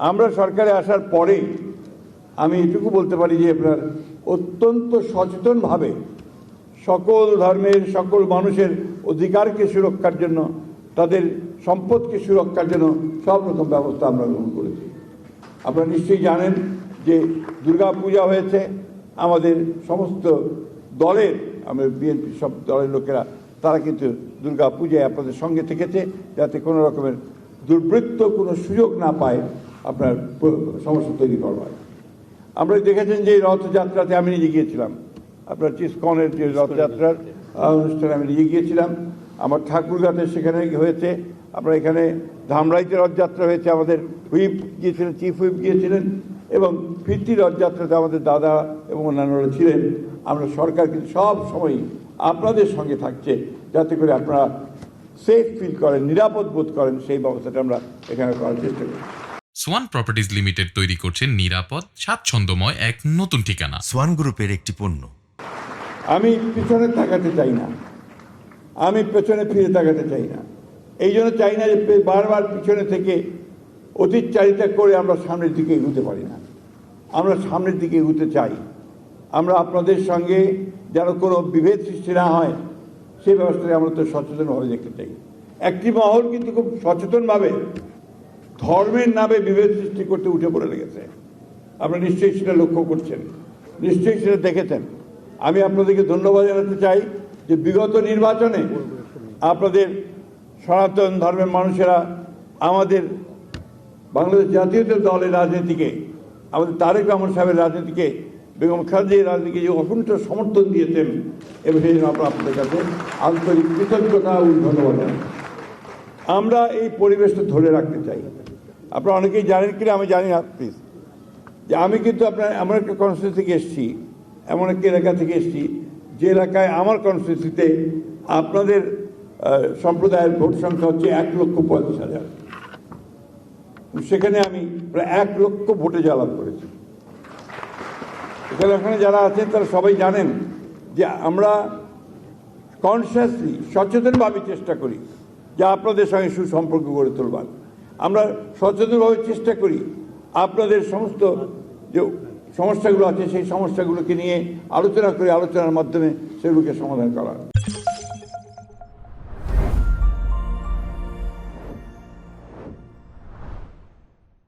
আমরা সরকারে আসার পরে আমি এটুকু বলতে পারি যে আপনার অত্যন্ত সচেতনভাবে সকল ধর্মের সকল মানুষের অধিকারকে সুরক্ষার জন্য, তাদের সম্পদকে সুরক্ষার জন্য সব রকম ব্যবস্থা আমরা গ্রহণ করেছি। আপনারা নিশ্চয়ই জানেন যে দুর্গা পূজা হয়েছে, আমাদের সমস্ত দলের, আমাদের বিএনপি সব দলের লোকেরা তারা কিন্তু দুর্গা পূজায় আপনাদের সঙ্গে থেকেছে, যাতে কোনো রকমের দুর্বৃত্ত কোনো সুযোগ না পায় আপনার সমস্যা তৈরি করবার। আমরা দেখেছেন যে রথযাত্রাতে আমি নিজে গিয়েছিলাম, আপনার ইসকনের যে রথযাত্রার অনুষ্ঠানে আমি নিজে গিয়েছিলাম। আমার ঠাকুরগাঁতে সেখানে হয়েছে, আপনার এখানে ধামরাইতে রথযাত্রা হয়েছে, আমাদের হুইপ গিয়েছিলেন, চিফ হুইপ গিয়েছিলেন, এবং ফিরতি রথযাত্রাতে আমাদের দাদা এবং অন্যান্যরা ছিলেন। আমরা সরকার কিন্তু সব সময় আপনাদের সঙ্গে থাকছে, যাতে করে আপনারা সেফ ফিল করেন, নিরাপদ বোধ করেন, সেই ব্যবস্থাটা আমরা এখানে করার চেষ্টা করি। সোয়ান প্রপার্টিজ লিমিটেড তৈরি করছে নিরাপদ, স্বাচ্ছন্দ্যময় এক নতুন ঠিকানা। সোয়ান গ্রুপের একটি পণ্য। আমি পিছনে তাকাতে চাই না, আমি পেছনে ফিরে তাকাতে চাই না। এই জন্য চাই না যে বারবার পিছনে থেকে অতীতচারিতা করে আমরা সামনের দিকে এগোতে পারি না। আমরা সামনের দিকে এগোতে চাই। আমরা আপনাদের সঙ্গে যেন কোনো বিভেদ সৃষ্টি না হয় সেই ব্যবস্থায় আমরা তো সচেতনভাবে দেখতে চাই। একটি মহল কিন্তু খুব সচেতনভাবে ধর্মের নামে বিভেদ সৃষ্টি করতে উঠে পড়ে লেগেছে। আপনারা নিশ্চয়ই সেটা লক্ষ্য করছেন, নিশ্চয়ই সেটা দেখেছেন। আমি আপনাদেরকে ধন্যবাদ জানাতে চাই যে বিগত নির্বাচনে আপনাদের সনাতন ধর্মের মানুষেরা আমাদের বাংলাদেশ জাতীয়তাবাদী দলের রাজনীতিকে, আমাদের তারেক রহমান সাহেবের রাজনীতিকে, বেগম খালেদার রাজনীতিকে যে অকুণ্ঠ সমর্থন দিয়েছেন, এবং সেই জন্য আপনাদের কাছে আন্তরিক কৃতজ্ঞতা ও ধন্যবাদ জানাই। আমরা এই পরিবেশটা ধরে রাখতে চাই। আপনারা অনেকেই জানেন কিনা আমি জানি না, প্লিজ, যে আমি কিন্তু আপনার এমন একটা কনস্টিটিউন্সি থেকে এসেছি, এমন একটা এলাকা থেকে এসেছি যে এলাকায় আমার কনস্টিটিউন্সিতে আপনাদের সম্প্রদায়ের ভোট সংখ্যা হচ্ছে 1,35,000। সেখানে আমি প্রায় 1 লক্ষ ভোটে জয়লাভ করেছি। এখানে যারা আছেন তারা সবাই জানেন যে আমরা কনসিয়াসলি, সচেতনভাবে চেষ্টা করি যে আপনাদের সঙ্গে সুসম্পর্ক গড়ে তুলবার। আমরা সচেতনভাবে চেষ্টা করি আপনাদের সমস্ত যে সমস্যাগুলো আছে সেই সমস্যাগুলোকে নিয়ে আলোচনা করে, আলোচনার মাধ্যমে সেগুলোকে সমাধান করার।